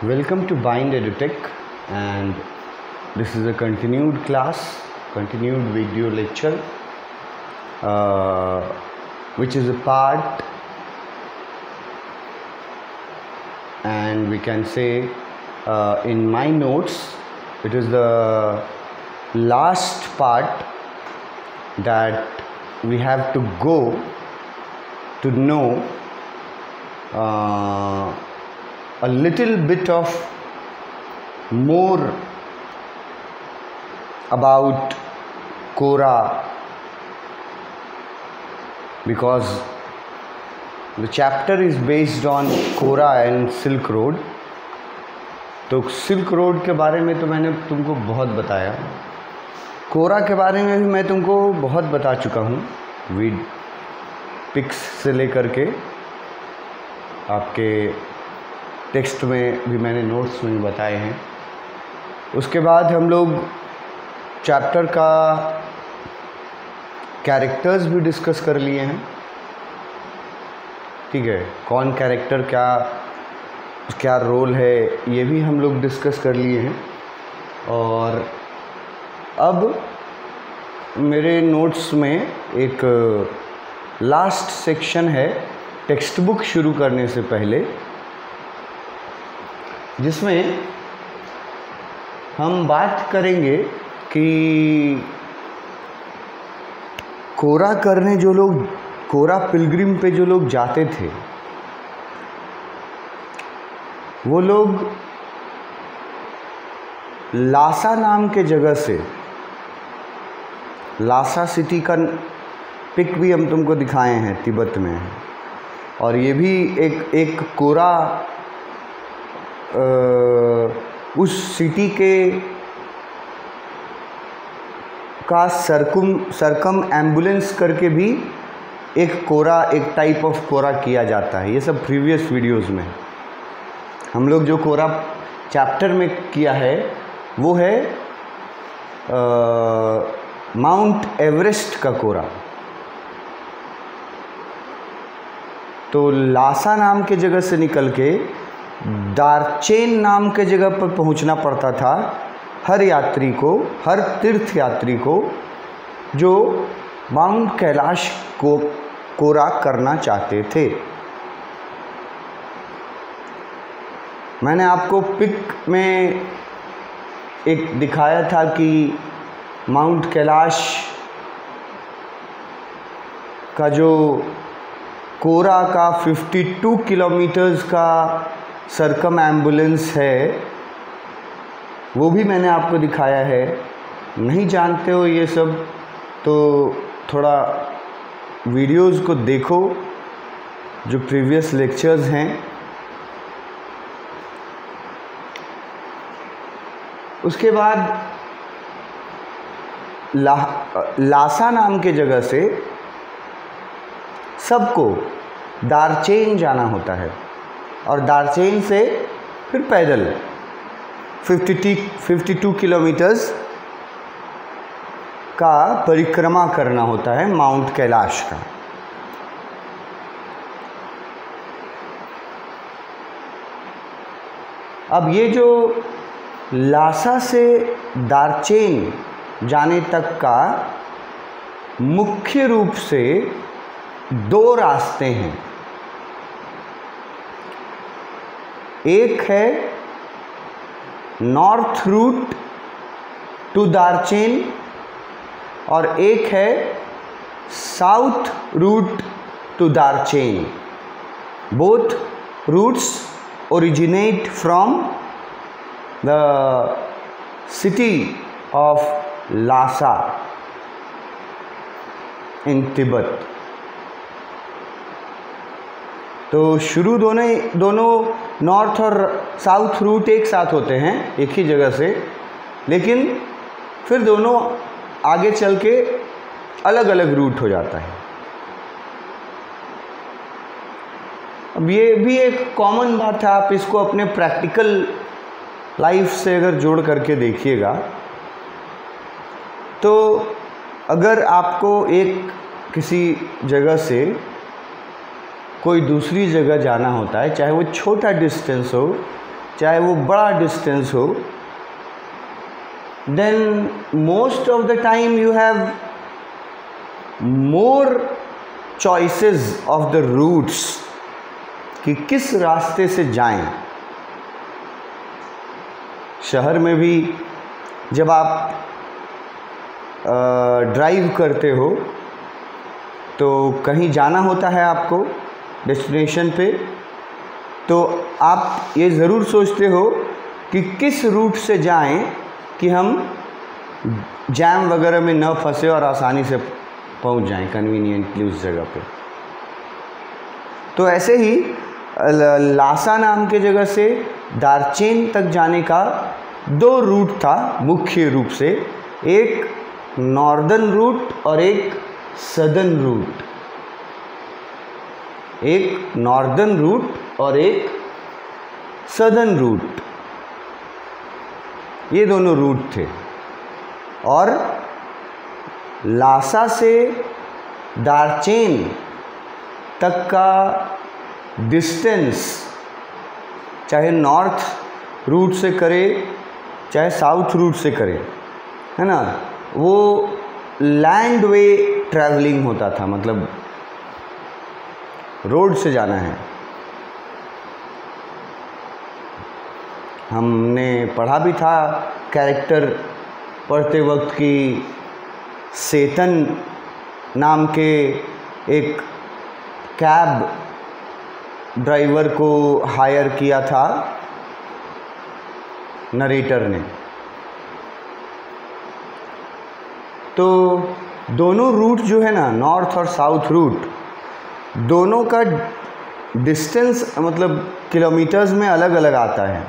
Welcome to Bind EduTech, and this is a continued class, continued video lecture, which is a part, and we can say in my notes it is the last part that we have to go to know a little bit of more about Quora, because the chapter is based on Quora and Silk Road. तो silk road के बारे में तो मैंने तुमको बहुत बताया, कोरा के बारे में भी मैं तुमको बहुत बता चुका हूँ, वीड पिक्स से लेकर के आपके टेक्स्ट में भी मैंने नोट्स में भी बताए हैं। उसके बाद हम लोग चैप्टर का कैरेक्टर्स भी डिस्कस कर लिए हैं, ठीक है, कौन कैरेक्टर क्या रोल है ये भी हम लोग डिस्कस कर लिए हैं। और अब मेरे नोट्स में एक लास्ट सेक्शन है टेक्स्ट बुक शुरू करने से पहले, जिसमें हम बात करेंगे कि कोरा करने जो लोग, कोरा पिलग्रिम पे जो लोग जाते थे, वो लोग लासा नाम के जगह से, लासा सिटी का पिक भी हम तुमको दिखाए हैं, तिब्बत में, और ये भी एक कोरा उस सिटी का सरकम एम्बुलेंस करके भी एक कोरा, एक टाइप ऑफ कोरा किया जाता है। ये सब प्रीवियस वीडियोस में हम लोग जो कोरा चैप्टर में किया है वो है माउंट एवरेस्ट का कोरा। तो लासा नाम के जगह से निकल के दार्चेन नाम के जगह पर पहुंचना पड़ता था हर यात्री को, हर तीर्थ यात्री को जो माउंट कैलाश को कोरा करना चाहते थे। मैंने आपको पिक में एक दिखाया था कि माउंट कैलाश का जो कोरा का 52 किलोमीटर्स का सरकम एम्बुलेंस है, वो भी मैंने आपको दिखाया है। नहीं जानते हो ये सब तो थोड़ा वीडियोस को देखो जो प्रीवियस लेक्चर्स हैं। उसके बाद लासा नाम के जगह से सबको दार्चेन जाना होता है, और दार्चेन से फिर पैदल 52 किलोमीटर्स का परिक्रमा करना होता है माउंट कैलाश का। अब ये जो लासा से दार्चेन जाने तक का मुख्य रूप से दो रास्ते हैं। एक है नॉर्थ रूट टू दार्चेन और एक है south route to Darchen. Both routes originate from the city of Lhasa in Tibet। तो शुरू दोनों नॉर्थ और साउथ रूट एक साथ होते हैं एक ही जगह से, लेकिन फिर दोनों आगे चल के अलग अलग रूट हो जाता है। अब ये भी एक कॉमन बात है, आप इसको अपने प्रैक्टिकल लाइफ से अगर जोड़ करके देखिएगा तो अगर आपको एक किसी जगह से कोई दूसरी जगह जाना होता है, चाहे वो छोटा डिस्टेंस हो, चाहे वो बड़ा डिस्टेंस हो, then most of the time you have more choices of the routes कि किस रास्ते से जाएं। शहर में भी जब आप ड्राइव करते हो तो कहीं जाना होता है आपको डेस्टिनेशन पे, तो आप ये ज़रूर सोचते हो कि किस रूट से जाएं कि हम जैम वगैरह में न फंसे और आसानी से पहुंच जाएं कन्वीनियंटली उस जगह पे। तो ऐसे ही लासा नाम के जगह से दार्चेन तक जाने का 2 रूट था मुख्य रूप से, एक नॉर्दर्न रूट और एक सदर्न रूट। एक नॉर्दर्न रूट और एक सदर्न रूट, ये दोनों रूट थे। और लासा से दार्चेन तक का डिस्टेंस चाहे नॉर्थ रूट से करे चाहे साउथ रूट से करे, है ना, वो लैंड वे ट्रैवलिंग होता था, मतलब रोड से जाना है। हमने पढ़ा भी था कैरेक्टर पढ़ते वक्त कि सेतन नाम के एक कैब ड्राइवर को हायर किया था नरेटर ने। तो दोनों रूट जो है ना, नॉर्थ और साउथ रूट, दोनों का डिस्टेंस मतलब किलोमीटर्स में अलग अलग आता है।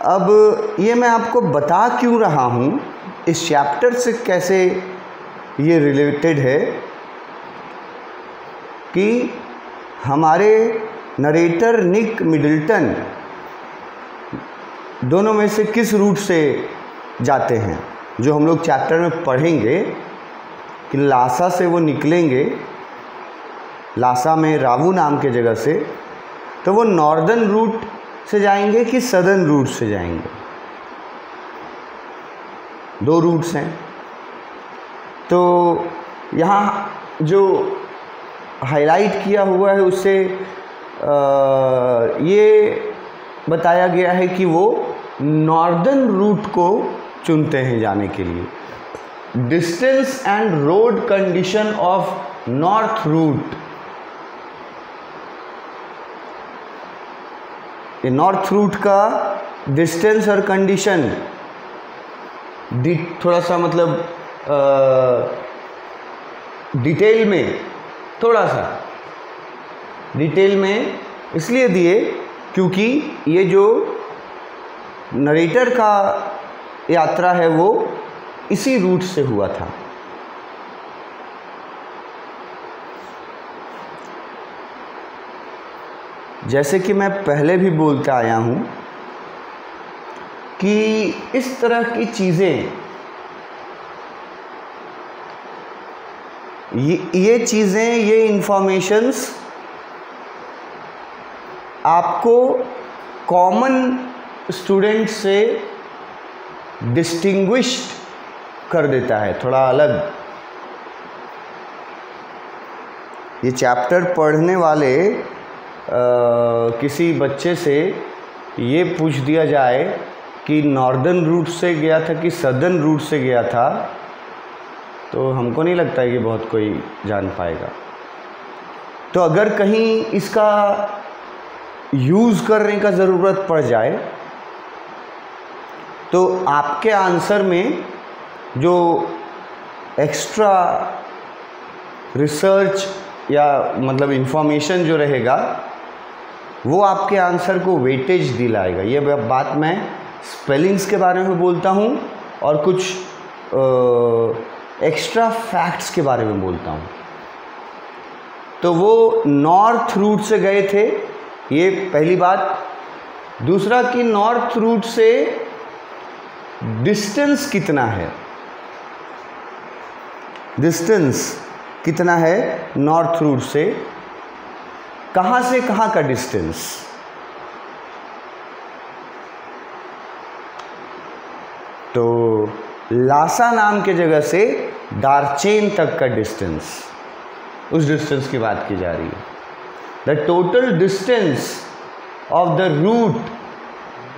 अब ये मैं आपको बता क्यों रहा हूँ, इस चैप्टर से कैसे ये रिलेटेड है कि हमारे नरेटर निक मिडल्टन दोनों में से किस रूट से जाते हैं, जो हम लोग चैप्टर में पढ़ेंगे कि लासा से वो निकलेंगे, लासा में रावू नाम के जगह से, तो वो नॉर्दर्न रूट से जाएंगे कि सदर्न रूट से जाएंगे। 2 रूट्स हैं। तो यहाँ जो हाईलाइट किया हुआ है उससे ये बताया गया है कि वो नॉर्दर्न रूट को चुनते हैं जाने के लिए। Distance and road condition of north route, north route का डिस्टेंस और कंडीशन थोड़ा सा मतलब डिटेल में, थोड़ा सा डिटेल में इसलिए दिए क्योंकि ये जो नरेटर का यात्रा है वो इसी रूट से हुआ था। जैसे कि मैं पहले भी बोलते आया हूँ कि इस तरह की चीज़ें, ये चीज़ें, ये इन्फॉर्मेशंस आपको कॉमन स्टूडेंट से डिस्टिंग्विश्ड कर देता है, थोड़ा अलग। ये चैप्टर पढ़ने वाले किसी बच्चे से ये पूछ दिया जाए कि नॉर्दर्न रूट से गया था कि सदर्न रूट से गया था, तो हमको नहीं लगता है कि बहुत कोई जान पाएगा। तो अगर कहीं इसका यूज़ करने का ज़रूरत पड़ जाए तो आपके आंसर में जो एक्स्ट्रा रिसर्च या मतलब इन्फॉर्मेशन जो रहेगा वो आपके आंसर को वेटेज दिलाएगा। ये बात मैं स्पेलिंग्स के बारे में बोलता हूँ और कुछ एक्स्ट्रा फैक्ट्स के बारे में बोलता हूँ। तो वो नॉर्थ रूट से गए थे, ये पहली बात। दूसरा कि नॉर्थ रूट से डिस्टेंस कितना है, डिस्टेंस कितना है नॉर्थ रूट से कहाँ का डिस्टेंस। तो लासा नाम के जगह से दारचेन तक का डिस्टेंस, उस डिस्टेंस की बात की जा रही है। The total distance of the route,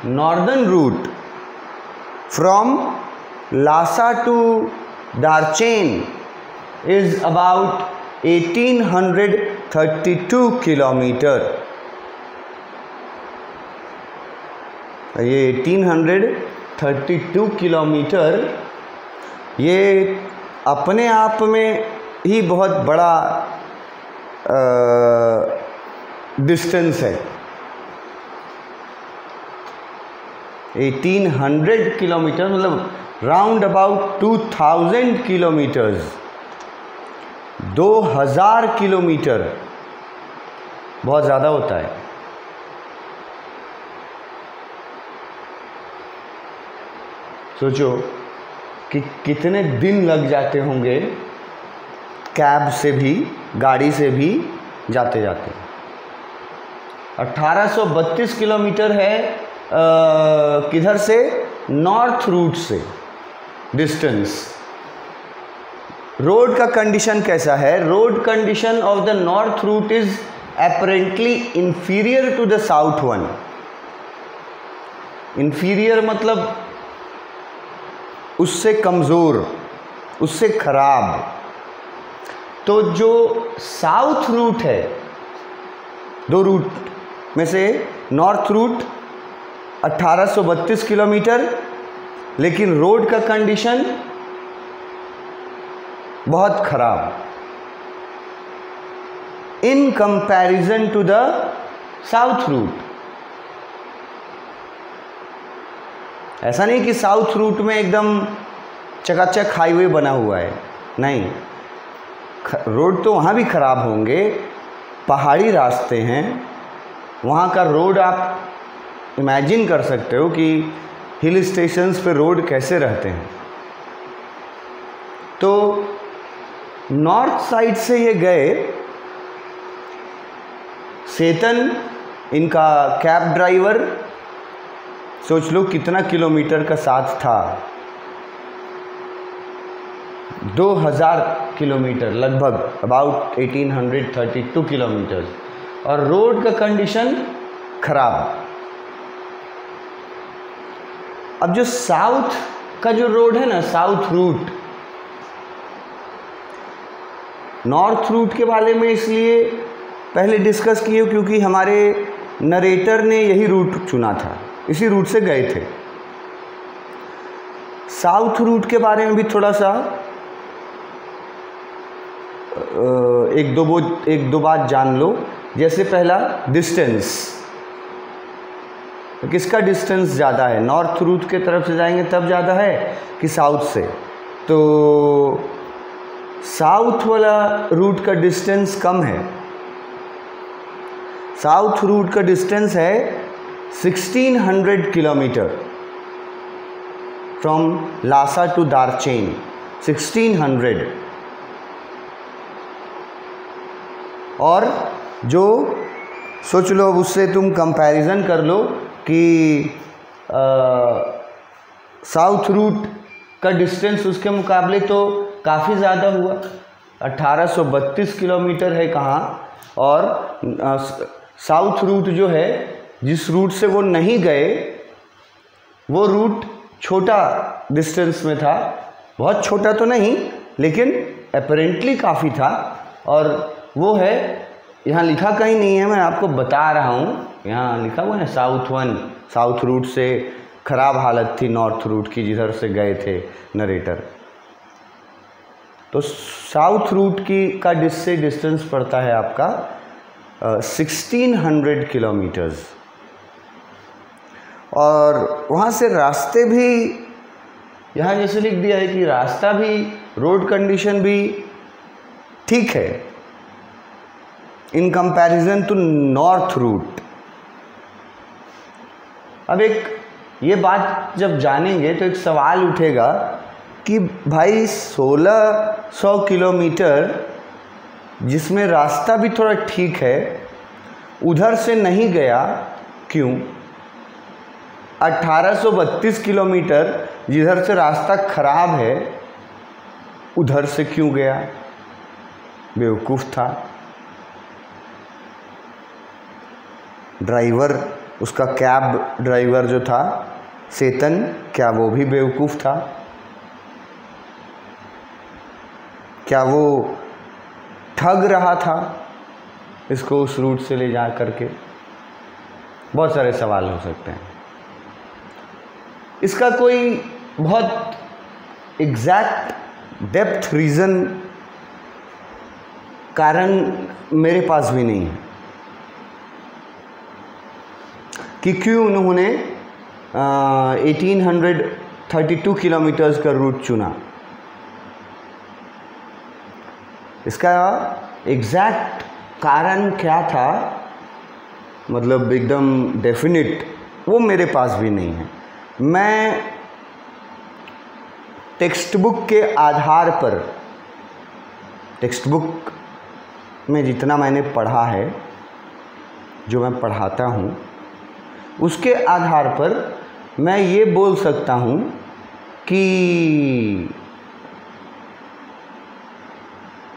northern route from Lhasa to Darchen is about 1832 kilometre. ये 1832 किलोमीटर ये अपने आप में ही बहुत बड़ा डिस्टेंस है। 1800 किलोमीटर मतलब राउंड अबाउट 2000 किलोमीटर्स, 2000 किलोमीटर बहुत ज़्यादा होता है। सोचो कि कितने दिन लग जाते होंगे कैब से भी, गाड़ी से भी जाते जाते। 1832 किलोमीटर है किधर से, नॉर्थ रूट से डिस्टेंस। रोड का कंडीशन कैसा है, road condition of the north route is apparently inferior to the south one। inferior मतलब उससे कमज़ोर, उससे खराब। तो जो साउथ रूट है, दो रूट में से नॉर्थ रूट 1832 किलोमीटर, लेकिन रोड का कंडीशन बहुत खराब in comparison to the south route. ऐसा नहीं कि साउथ रूट में एकदम चकाचक हाईवे बना हुआ है, नहीं, रोड तो वहाँ भी ख़राब होंगे, पहाड़ी रास्ते हैं वहाँ का रोड। आप इमेजिन कर सकते हो कि हिल स्टेशंस पे रोड कैसे रहते हैं। तो नॉर्थ साइड से ये गए, सेतन इनका कैब ड्राइवर, सोच लो कितना किलोमीटर का साथ था, 2000 किलोमीटर लगभग, अबाउट 1832 किलोमीटर, और रोड का कंडीशन खराब। अब जो साउथ का जो रोड है ना, साउथ रूट, नॉर्थ रूट के बारे में इसलिए पहले डिस्कस किए क्योंकि हमारे नरेटर ने यही रूट चुना था, इसी रूट से गए थे। साउथ रूट के बारे में भी थोड़ा सा एक दो बात जान लो। जैसे पहला डिस्टेंस, तो किसका डिस्टेंस ज़्यादा है, नॉर्थ रूट के तरफ से जाएंगे तब ज़्यादा है कि साउथ से। तो साउथ वाला रूट का डिस्टेंस कम है, साउथ रूट का डिस्टेंस है 1600 किलोमीटर फ्रॉम लासा टू दारचेन, 1600। और जो सोच लो, उससे तुम कंपैरिजन कर लो कि साउथ रूट का डिस्टेंस उसके मुकाबले तो काफ़ी ज़्यादा हुआ, 1832 किलोमीटर है कहाँ, और साउथ रूट जो है, जिस रूट से वो नहीं गए, वो रूट छोटा डिस्टेंस में था, बहुत छोटा तो नहीं लेकिन अपेरेंटली काफ़ी था। और वो है, यहाँ लिखा कहीं नहीं है, मैं आपको बता रहा हूँ, यहाँ लिखा हुआ है साउथ वन, साउथ रूट से ख़राब हालत थी नॉर्थ रूट की जिधर से गए थे नरेटर। तो साउथ रूट की का जिससे डिस्टेंस पड़ता है आपका 1600 किलोमीटर्स। और वहाँ से रास्ते भी, यहाँ जैसे लिख दिया है कि रास्ता भी, रोड कंडीशन भी ठीक है in comparison to north route. अब एक ये बात जब जानेंगे तो एक सवाल उठेगा कि भाई 1600 किलोमीटर जिसमें रास्ता भी थोड़ा ठीक है, उधर से नहीं गया क्यों? 1832 किलोमीटर जिधर से रास्ता खराब है उधर से क्यों गया? बेवकूफ़ था। ड्राइवर, उसका कैब ड्राइवर जो था सेतन, क्या वो भी बेवकूफ़ था? क्या वो ठग रहा था इसको उस रूट से ले जा करके? बहुत सारे सवाल हो सकते हैं। इसका कोई बहुत एग्जैक्ट डेप्थ रीज़न कारण मेरे पास भी नहीं है कि क्यों उन्होंने 1832 किलोमीटर्स का रूट चुना। इसका एग्जैक्ट कारण क्या था, मतलब एकदम डेफिनेट, वो मेरे पास भी नहीं है। मैं टेक्स्ट बुक के आधार पर, टेक्स्ट बुक में जितना मैंने पढ़ा है, जो मैं पढ़ाता हूँ, उसके आधार पर मैं ये बोल सकता हूँ कि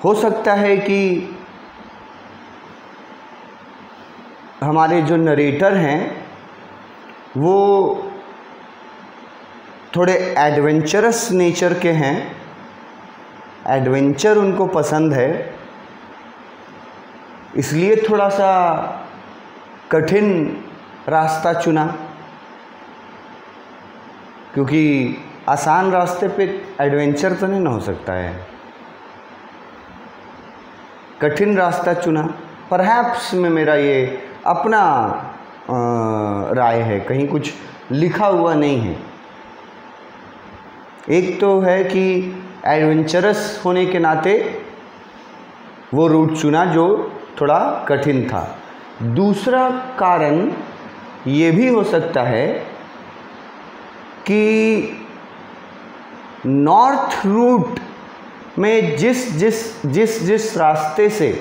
हो सकता है कि हमारे जो नरेटर हैं वो थोड़े एडवेंचरस नेचर के हैं, एडवेंचर उनको पसंद है, इसलिए थोड़ा सा कठिन रास्ता चुना, क्योंकि आसान रास्ते पे एडवेंचर तो नहीं ना हो सकता है। कठिन रास्ता चुना, परहैप्स में मेरा ये अपना राय है, कहीं कुछ लिखा हुआ नहीं है। एक तो है कि एडवेंचरस होने के नाते वो रूट चुना जो थोड़ा कठिन था। दूसरा कारण ये भी हो सकता है कि नॉर्थ रूट में जिस रास्ते से,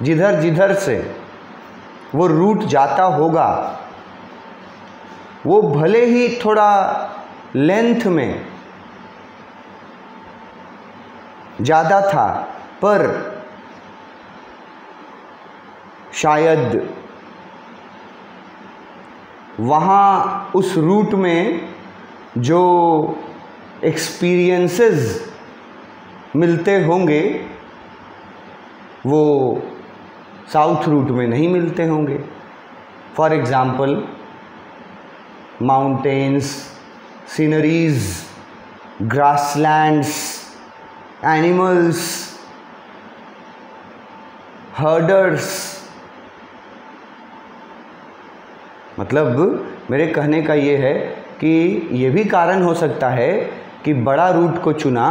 जिधर से वो रूट जाता होगा, वो भले ही थोड़ा लेंथ में ज़्यादा था, पर शायद वहाँ उस रूट में जो एक्सपीरियंसेस मिलते होंगे वो साउथ रूट में नहीं मिलते होंगे। For example mountains, sceneries, grasslands, animals, herders. मतलब मेरे कहने का ये है कि ये भी कारण हो सकता है कि बड़ा रूट को चुना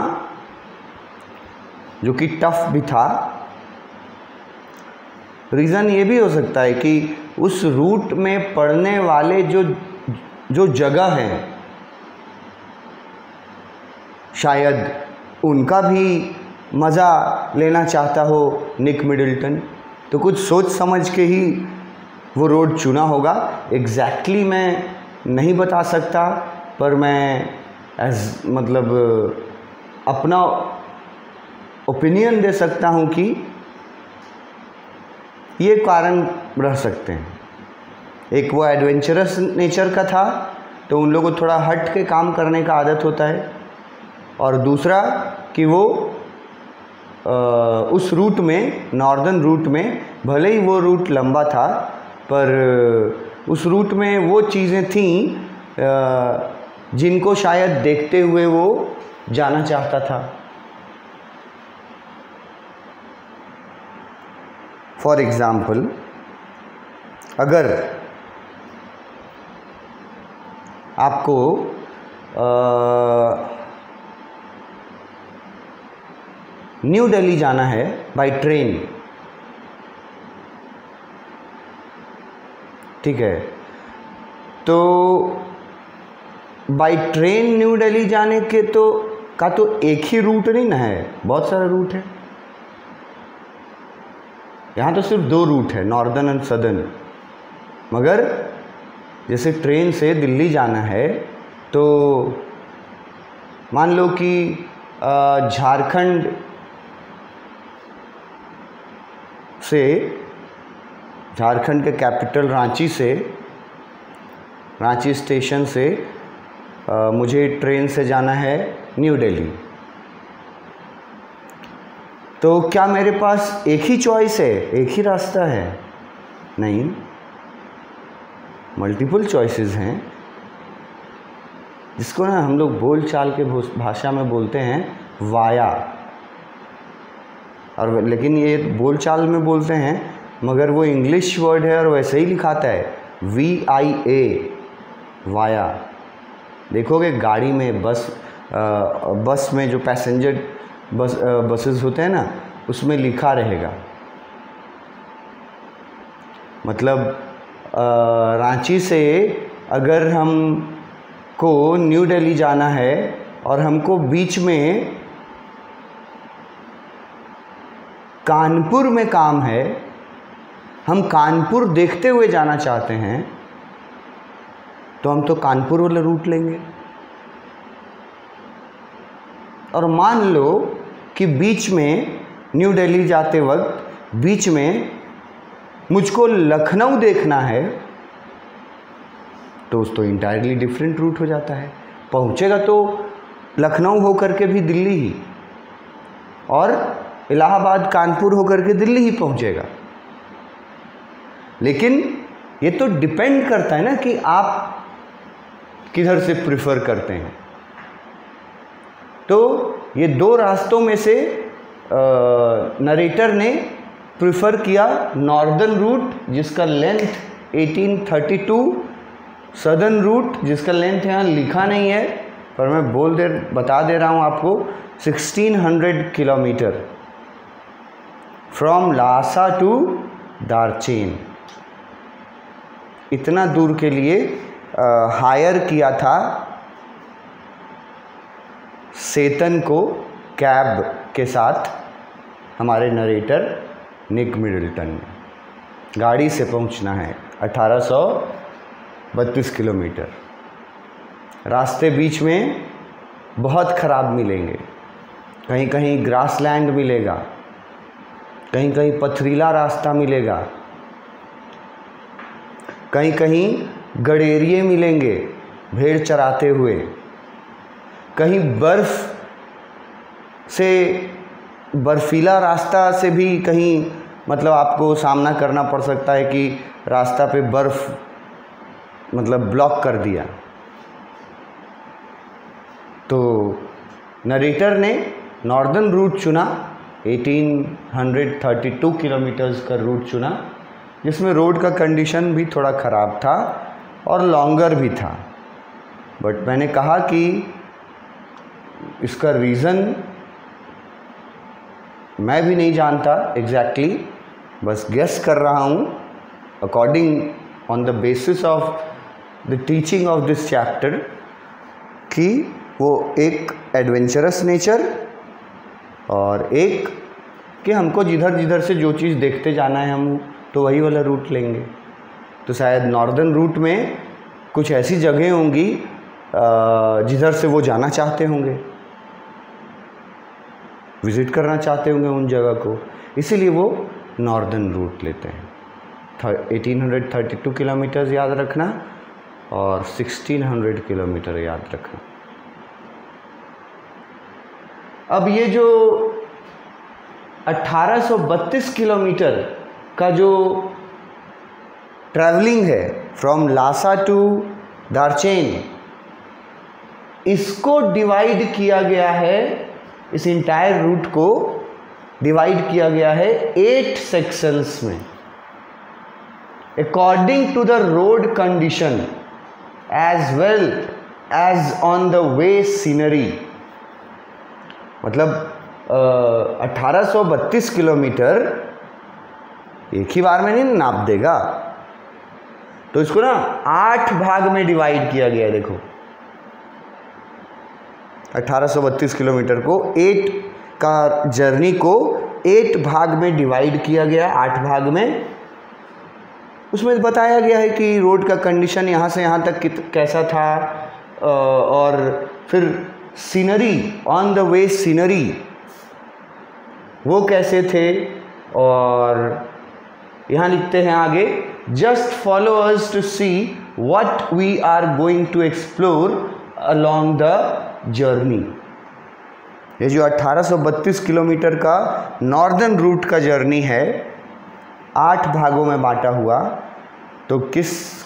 जो कि टफ भी था। रीज़न ये भी हो सकता है कि उस रूट में पड़ने वाले जो जगह हैं, शायद उनका भी मज़ा लेना चाहता हो निक मिडल्टन, तो कुछ सोच समझ के ही वो रोड चुना होगा। एग्जैक्टली मैं नहीं बता सकता, पर मैं मतलब अपना ओपिनियन दे सकता हूँ कि ये कारण रह सकते हैं। एक वो एडवेंचरस नेचर का था, तो उन लोगों को थोड़ा हट के काम करने का आदत होता है, और दूसरा कि वो उस रूट में, नॉर्दर्न रूट में, भले ही वो रूट लंबा था, पर उस रूट में वो चीज़ें थीं जिनको शायद देखते हुए वो जाना चाहता था। फॉर एग्ज़ाम्पल, अगर आपको न्यू दिल्ली जाना है बाय ट्रेन, ठीक है, तो बाय ट्रेन न्यू दिल्ली जाने के तो एक ही रूट नहीं ना है, बहुत सारे रूट है। यहाँ तो सिर्फ 2 रूट है, नॉर्दर्न एंड सदर्न, मगर जैसे ट्रेन से दिल्ली जाना है तो मान लो कि झारखंड से, झारखंड के कैपिटल रांची से, रांची स्टेशन से मुझे ट्रेन से जाना है न्यू दिल्ली। तो क्या मेरे पास एक ही चॉइस है, एक ही रास्ता है? नहीं, मल्टीपल चॉइसेस हैं, जिसको ना हम लोग बोल चाल के भाषा में बोलते हैं वाया। और लेकिन ये बोल चाल में बोलते हैं मगर वो इंग्लिश वर्ड है और वैसे ही लिखाता है VIA, वाया। देखोगे गाड़ी में, बस में जो पैसेंजर बसेस होते हैं ना, उसमें लिखा रहेगा। मतलब रांची से अगर हमको न्यू दिल्ली जाना है और हमको बीच में कानपुर में काम है, हम कानपुर देखते हुए जाना चाहते हैं, तो हम तो कानपुर वाला रूट लेंगे। और मान लो कि बीच में न्यू दिल्ली जाते वक्त बीच में मुझको लखनऊ देखना है, तो उस तो इंटायरली डिफरेंट रूट हो जाता है। पहुंचेगा तो लखनऊ होकर के भी दिल्ली ही, और इलाहाबाद कानपुर होकर के दिल्ली ही पहुंचेगा। लेकिन ये तो डिपेंड करता है ना कि आप किधर से प्रिफर करते हैं। तो ये दो रास्तों में से नरेटर ने प्रिफर किया नॉर्दर्न रूट जिसका लेंथ 1832, सदर्न रूट जिसका लेंथ यहाँ लिखा नहीं है पर मैं बता दे रहा हूँ आपको, 1600 किलोमीटर फ्रॉम लासा टू दारचीन। इतना दूर के लिए हायर किया था सेतन को कैब के साथ हमारे नरेटर निक मिडल्टन ने। गाड़ी से पहुंचना है 1832 किलोमीटर। रास्ते बीच में बहुत ख़राब मिलेंगे, कहीं कहीं ग्रासलैंड मिलेगा, कहीं कहीं पथरीला रास्ता मिलेगा, कहीं कहीं गडेरिए मिलेंगे भेड़ चराते हुए, कहीं बर्फीला रास्ता से भी कहीं मतलब आपको सामना करना पड़ सकता है कि रास्ता पे बर्फ़ मतलब ब्लॉक कर दिया। तो नरेटर ने नॉर्दर्न रूट चुना, 1832 किलोमीटर्स का रूट चुना, जिसमें रोड का कंडीशन भी थोड़ा ख़राब था और लॉन्गर भी था। बट मैंने कहा कि इसका रीज़न मैं भी नहीं जानता एग्जैक्टली, बस गेस कर रहा हूँ according on the basis of the teaching of this chapter, कि वो एक एडवेंचरस नेचर और एक कि हमको जिधर जिधर से जो चीज़ देखते जाना है हम तो वही वाला रूट लेंगे। तो शायद नॉर्दर्न रूट में कुछ ऐसी जगह होंगी जिधर से वो जाना चाहते होंगे, विज़िट करना चाहते होंगे उन जगह को, इसीलिए वो नॉर्दर्न रूट लेते हैं। 1832 किलोमीटर याद रखना और 1600 किलोमीटर याद रखना। अब ये जो 1832 किलोमीटर का जो ट्रैवलिंग है फ्रॉम लासा टू दारचीन, इसको डिवाइड किया गया है, इस इंटायर रूट को डिवाइड किया गया है 8 सेक्शंस में according to the road condition as well as on the way scenery. मतलब 1832 किलोमीटर एक ही बार में नहीं नाप देगा, तो इसको ना 8 भाग में डिवाइड किया गया है। देखो 1832 किलोमीटर को 8 का जर्नी को 8 भाग में डिवाइड किया गया, 8 भाग में। उसमें बताया गया है कि रोड का कंडीशन यहाँ से यहाँ तक कैसा था, और फिर scenery, on the way scenery वो कैसे थे। और यहाँ लिखते हैं आगे, just follow us to see what we are going to explore along the journey. ये जो 1832 किलोमीटर का नॉर्दर्न रूट का जर्नी है 8 भागों में बांटा हुआ। तो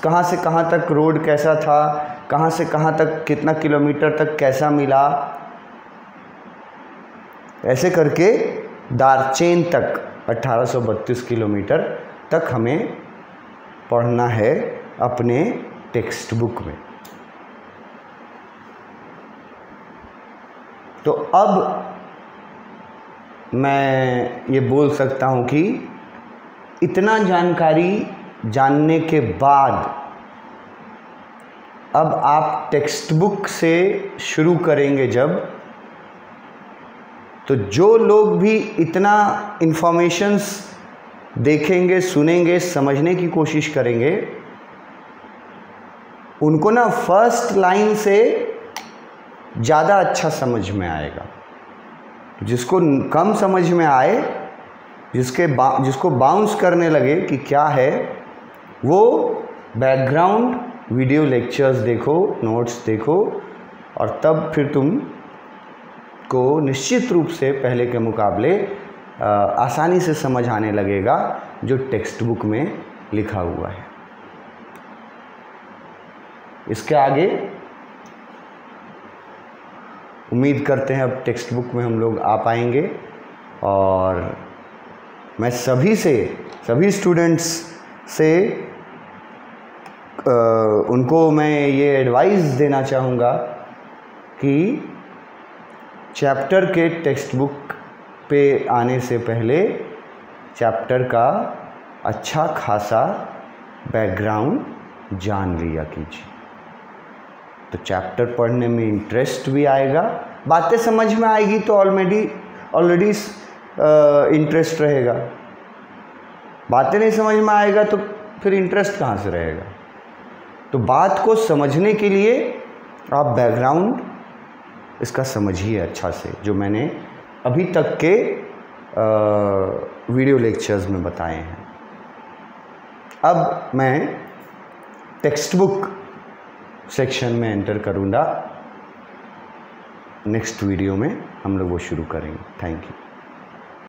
कहाँ से कहाँ तक रोड कैसा था, कहाँ से कहाँ तक कितना किलोमीटर तक कैसा मिला, ऐसे करके दार्चेन तक 1832 किलोमीटर तक हमें पढ़ना है अपने टेक्स्ट बुक में। तो अब मैं ये बोल सकता हूँ कि इतना जानकारी जानने के बाद अब आप टेक्स्ट बुक से शुरू करेंगे जब, तो जो लोग भी इतना इन्फॉर्मेशंस देखेंगे, सुनेंगे, समझने की कोशिश करेंगे, उनको ना फर्स्ट लाइन से ज़्यादा अच्छा समझ में आएगा। जिसको कम समझ में आए, जिसको बाउंस करने लगे कि क्या है, वो बैकग्राउंड वीडियो लेक्चर्स देखो, नोट्स देखो, और तब फिर तुम को निश्चित रूप से पहले के मुकाबले आसानी से समझ आने लगेगा जो टेक्स्ट बुक में लिखा हुआ है। इसके आगे उम्मीद करते हैं अब टेक्स्ट बुक में हम लोग आ पाएंगे। और मैं सभी स्टूडेंट्स से उनको मैं ये एडवाइस देना चाहूँगा कि चैप्टर के टेक्स्ट बुक पे आने से पहले चैप्टर का अच्छा खासा बैकग्राउंड जान लिया कीजिए। तो चैप्टर पढ़ने में इंटरेस्ट भी आएगा, बातें समझ में आएगी तो ऑलरेडी इंटरेस्ट रहेगा। बातें नहीं समझ में आएगा तो फिर इंटरेस्ट कहाँ से रहेगा। तो बात को समझने के लिए आप बैकग्राउंड इसका समझिए अच्छा से, जो मैंने अभी तक के वीडियो लेक्चर्स में बताए हैं। अब मैं टेक्स्ट बुक सेक्शन में एंटर करूँगा। नेक्स्ट वीडियो में हम लोग वो शुरू करेंगे। Thank you.